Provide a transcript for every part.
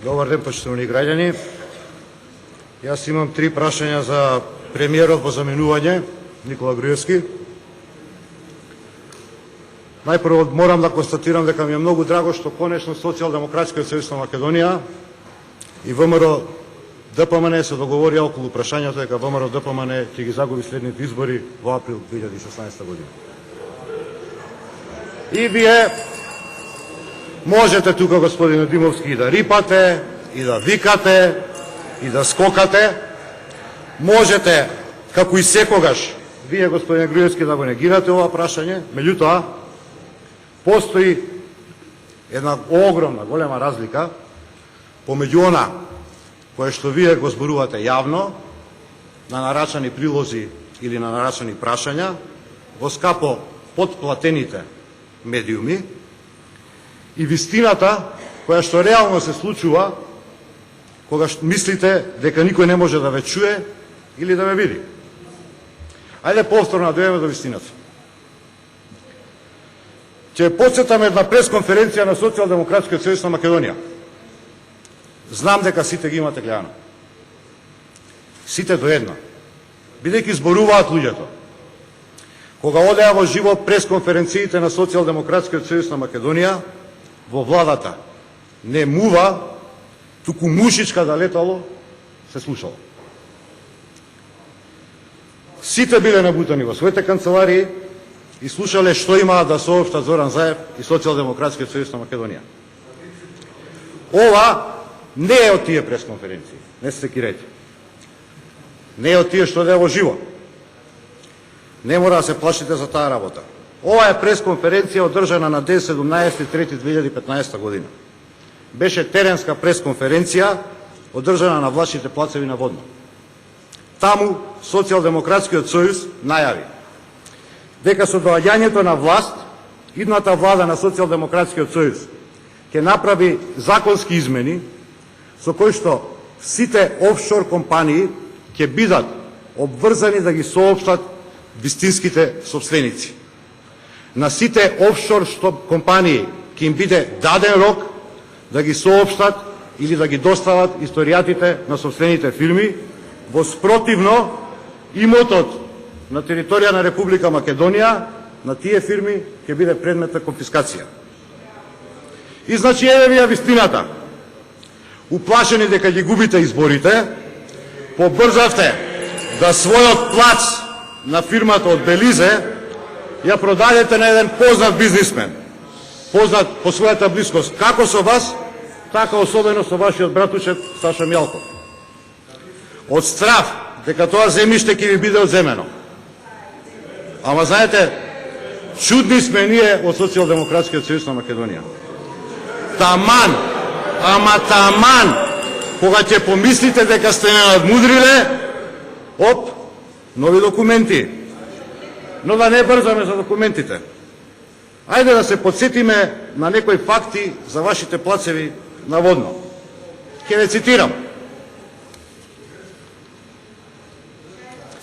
Добар ден, почитувани граѓани. Јас имам 3 прашања за премиерот во заменување, Никола Груевски. Најпрво морам да констатирам дека ми е многу драго што конечно Социјалдемократскиот сојуз на Македонија и ВМРО ДПМН се договорија околу прашањето дека ВМРО ДПМН ќе ги загуби следните избори во април 2016 година. И вие можете тука, господин Димовски, и да рипате, и да викате, и да скокате. Можете, како и секогаш, вие, господин Груевски, да го негирате ова прашање, меѓутоа, постои една огромна, голема разлика помеѓу она кое што вие го зборувате јавно, на нарачани прилози или на нарачани прашања, во скапо подплатените медиуми, и вистината која што реално се случува кога мислите дека никој не може да ве чуе или да ве види. Ајде повторно да дојдеме до вистината. Ќе потсетам една пресконференција на Социјалдемократскиот сојуз на Македонија. Знам дека сите ги имате гледано. Сите до една. Бидејќи зборуваат луѓето. Кога одеа во живо пресконференциите на Социјалдемократскиот сојуз на Македонија, во владата не мува, туку мушичка да летало, се слушало. Сите биле набутани во своите канцеларии и слушале што имаат да соопштат Зоран Заев и Социјалдемократскиот сојуз на Македонија. Ова не е од тие пресконференции, не се секирајте. Не е од тие што е во живо. Не мора да се плашите за таа работа. Ова е пресконференција одржана на ден 17.3.2015 година. Беше теренска пресконференција одржана на Влашите плацеви на Водно. Таму Социјалдемократскиот сојуз најави дека со доаѓањето на власт, идната влада на Социјалдемократскиот сојуз ќе направи законски измени со кои што сите офшор компании ќе бидат обврзани да ги соопштат вистинските сопственици. На сите офшор компании ќе им биде даден рок да ги соопштат или да ги достават историјатите на сопствените фирми, во спротивно имотот на територија на Република Македонија на тие фирми ќе биде предмет на конфискација. И значи еве ви ја вистината. Уплашени дека ги губите изборите, побрзавте да својот плац на фирмата од Белизе ја продадете на еден познат бизнисмен, познат по својата блискост, како со вас, така особено со вашиот братучет Саша Мјалков. Од страв дека тоа земјиште ќе ви биде одземено. Ама знаете, чудни сме ние од Социјалдемократскиот сојуз на Македонија. Таман, кога ќе помислите дека сте не надмудриле, оп, нови документи. Но да не брзаме за документите. Ајде да се подсетиме на некои факти за вашите плацеви на Водно. Ќе ве цитирам.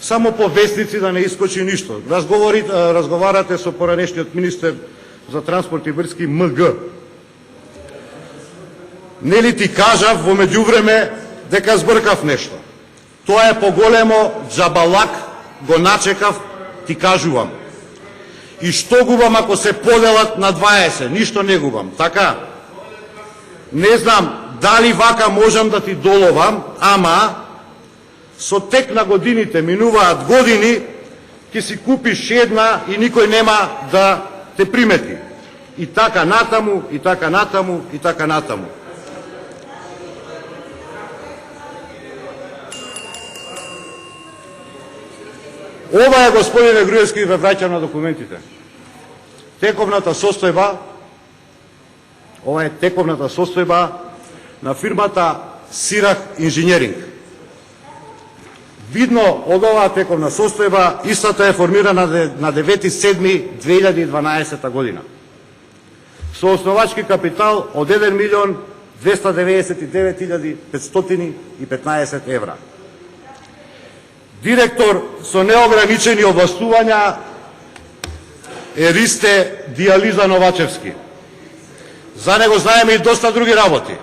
Само по вестници да не искочи ништо. Разговарате со поранешниот министер за транспорт и врски МГ. Нели ти кажав во меѓувреме дека збркав нешто. Тоа е поголемо джабалак, го начекав, ти кажувам. И што губам ако се поделат на 20? Ништо не губам, така? Не знам дали вака можам да ти доловам, ама со тек на годините, минуваат години, ќе си купиш една и никој нема да те примети. И така натаму, и така натаму, и така натаму. Ова е, господине Груевски, ве враќам на документите. Тековната состојба, ова е тековната состојба на фирмата Сирах инженеринг. Видно од оваа тековна состојба, истата е формирана на 9.7.2012 година. Со основачки капитал од 1.299.515 евра. Директор со неограничени овластувања е Ристе Диализа Новачевски. За него знаеме и доста други работи.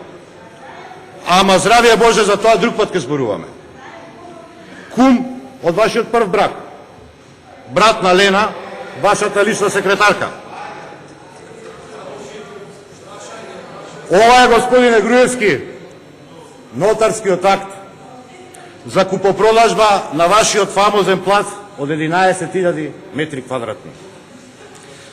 Ама здравие Боже, за тоа друг пат ке зборуваме. Кум од вашиот прв брак. Брат на Лена, вашата лична секретарка. Ова е, господине Груевски, нотарскиот акт за купопродажба на вашиот фамозен плац од 11.000 метри квадратни.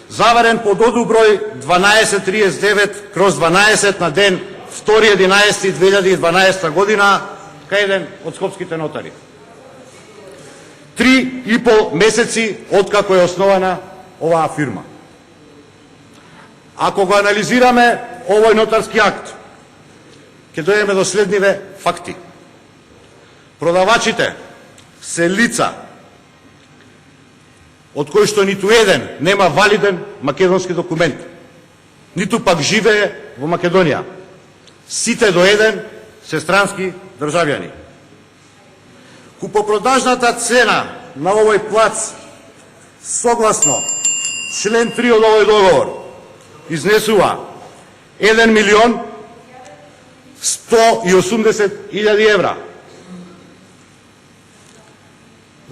Заварен по доду број 1239/12 на ден 2.11.2012 година кај еден од скопските нотари. 3,5 месеци откако е основана оваа фирма. Ако го анализираме овој нотарски акт, ќе дојдеме до следниве факти. Продавачите се лица од кои што ниту еден нема валиден македонски документ, ниту пак живее во Македонија. Сите до еден се странски државјани. Купопродажната цена на овој плац согласно член 3 од овој договор изнесува 1.180.000 евра.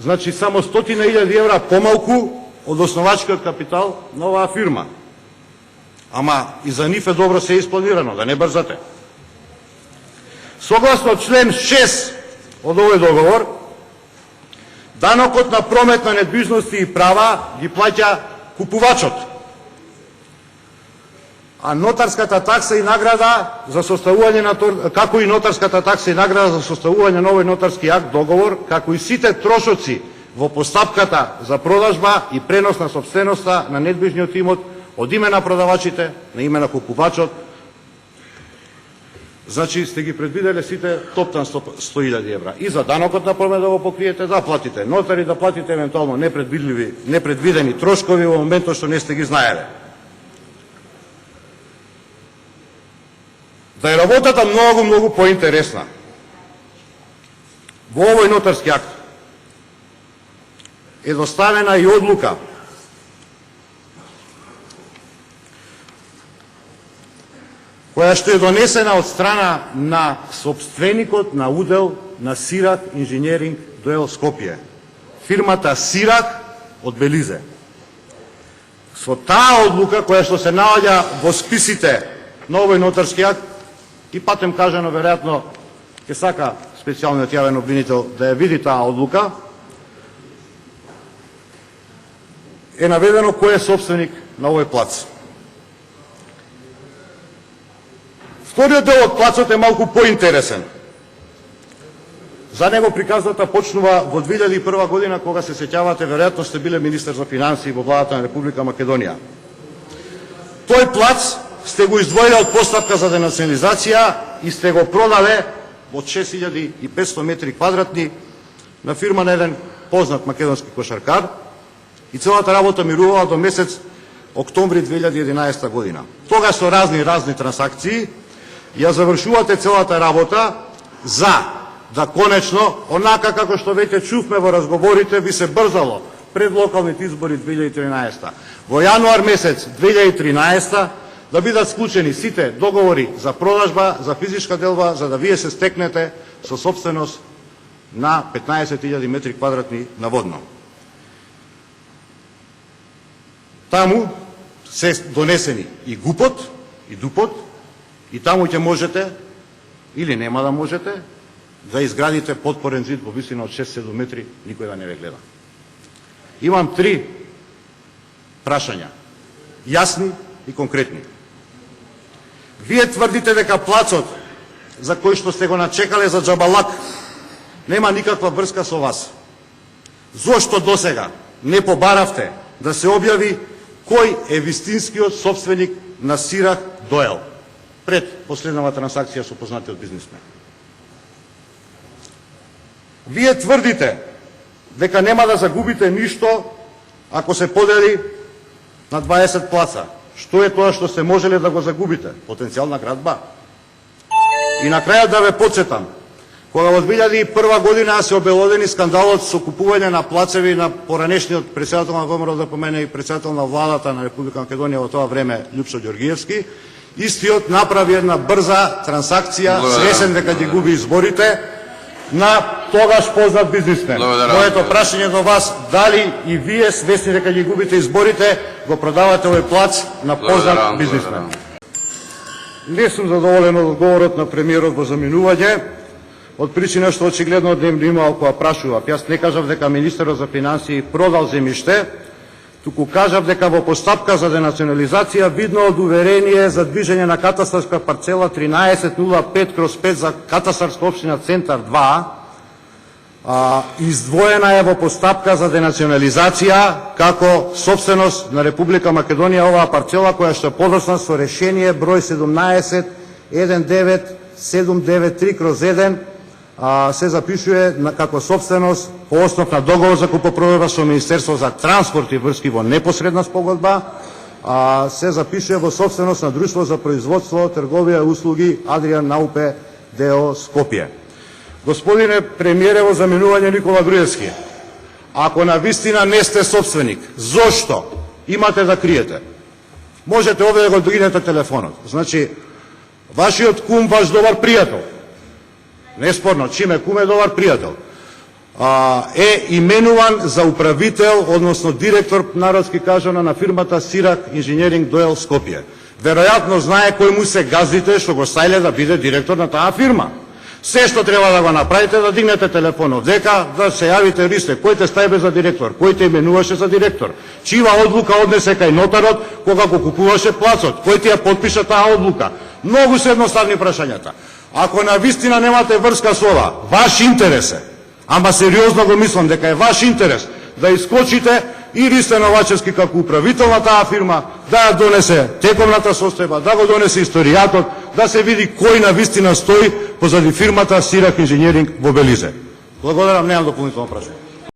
Значи само 100.000 евра помалку од основачкиот капитал на оваа фирма. Ама и за нив е добро се испланирано, да не брзате. Согласно член 6 од овој договор, данокот на промет на недвижности и права ги плаќа купувачот. А нотарската такса и награда за составување на како и нотарската такса и награда за составување на овој нотарски акт договор, како и сите трошоци во постапката за продажба и пренос на сопственоста на недвижниот имот од име на продавачите на име на купувачот. Значи сте ги предвиделе сите топтан 100.000 евра. И за данокот на промет да го покриете, да платите нотари, да платите евентуално непредвидени трошкови во моментот што не сте ги знаеле. Да е работата многу поинтересна, во овој нотарски акт е доставена и одлука која што е донесена од страна на сопственикот на удел на Сирак инженеринг ДО Скопје, фирмата Сирак од Белизе. Со таа одлука која што се наоѓа во списите на овој нотарски акт, и патем кажано, веројатно, ќе сака специјалниот јавен обвинител да ја види таа одлука, е наведено кој е собственик на овој плац. Вториот дел од плацот е малку поинтересен. За него приказната почнува во 2001 година, кога се сеќавате, веројатно сте биле министер за финансии во владата на Република Македонија. Тој плац сте го издвоиле од постапка за денационализација и сте го продале од 6500 метри квадратни на фирма на еден познат македонски кошаркар и целата работа мирувала до месец октомври 2011 година. Тога со разни трансакции ја завршувате целата работа за да конечно, онака како што веќе чувме во разговорите, би се брзало пред локалните избори 2013. Во јануар месец 2013 да бидат склучени сите договори за продажба, за физичка делба, за да вие се стекнете со собственост на 15.000 метри квадратни наводно. Таму се донесени и ГУПот, и ДУПот, и таму ќе можете, или нема да можете, да изградите подпорен зид во висина од 6-7 метри, никој да не ве гледа. Имам 3 прашања, јасни и конкретни. Вие тврдите дека плацот за кој што сте го начекале за џабалак нема никаква врска со вас. Зошто досега не побаравте да се објави кој е вистинскиот собственик на Сирак ДО пред последнава трансакција со познатиот бизнисмен? Вие тврдите дека нема да загубите ништо ако се подели на 20 плаца. Што е тоа што сте можеле да го загубите? Потенцијална градба. И на крајот да ве подсетам, кога во 2001 година се обелодени скандалот со купување на плацеви на поранешниот председател на ВМРО ДПМН и председател на владата на Република Македонија во тоа време Лјупшо Ѓоргиевски, Истиот направи една брза трансакција, свесен дека ги губи изборите, на тогаш познат бизнисмен. Моето прашање до вас, дали и вие свесни дека ги губите изборите, го продавате овој плац на познат бизнисмен? Не сум задоволен од одговорот на премиерот во заминување, од причина што очигледно не имал која прашува. Јас не кажав дека министерот за финансии продал земјиште, туку кажав дека во постапка за денационализација видно од уверение за движење на катастарска парцела 1305/5 за катастарска општина Центар 2, издвоена е во постапка за денационализација како собственост на Република Македонија оваа парцела, која што подоцна со решение број 17-19793/1 се запишува како собственост по основ на договор за купопродажба со Министерство за транспорт и врски во непосредна спогодба, се запишува во собственост на Друштво за производство, трговија и услуги Адриан Наупе ДО Скопје. Господине премиере во заминување Никола Груевски, ако навистина не сте собственик, зошто имате да криете? Можете овде да го дигнете телефонот. Значи, вашиот кум, ваш добар пријател, неспорно, чим е кум е добар пријател, е именуван за управител, односно директор, народски кажано, на фирмата Сирак Инженеринг Доел Скопје. Веројатно знае кој му се газдите што го стајле да биде директор на таа фирма. Се што треба да го направите, да дигнете телефонот, дека да се јавите листе, кој те стајбе за директор, кој те именуваше за директор, чива одлука однесе кај нотарот кога го купуваше плацот, кој ти ја подпиша таа одлука. Многу се едноставни прашањата. Ако навистина немате врска со ова, ваш интерес е, ама сериозно го мислам дека е ваш интерес да искочите и Ристо Новачевски како управител на таа фирма, да ја донесе тековната состојба, да го донесе историјатот, да се види кој навистина стои позади фирмата Сирак Инженеринг во Белизе. Благодарам, немам дополнително прашање.